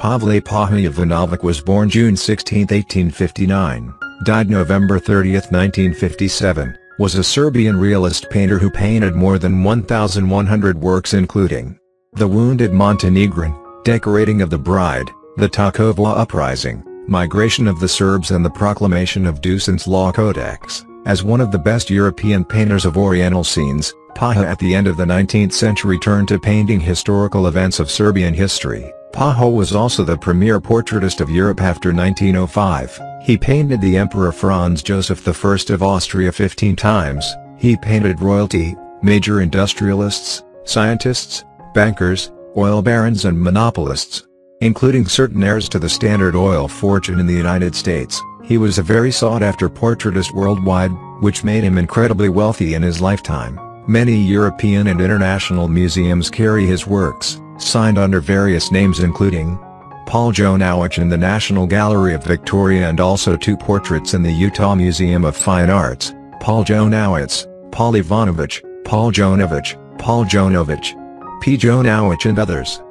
Pavle Paja Jovanovic was born June 16, 1859, died November 30, 1957, was a Serbian realist painter who painted more than 1,100 works including The Wounded Montenegrin, Decorating of the Bride, the Takovo Uprising, Migration of the Serbs and the Proclamation of Dusan's Law Codex. As one of the best European painters of Oriental scenes, Paja at the end of the 19th century turned to painting historical events of Serbian history. Paja was also the premier portraitist of Europe after 1905. He painted the Emperor Franz Joseph I of Austria 15 times. He painted royalty, major industrialists, scientists, bankers, oil barons and monopolists, including certain heirs to the Standard Oil fortune in the United States. He was a very sought-after portraitist worldwide, which made him incredibly wealthy in his lifetime. Many European and international museums carry his works, signed under various names including Paja Jovanovic in the National Gallery of Victoria and also 2 portraits in the Utah Museum of Fine Arts, Paja Jovanovic, Paja Jovanovic, Paja Jovanovic, P. Jovanovic and others.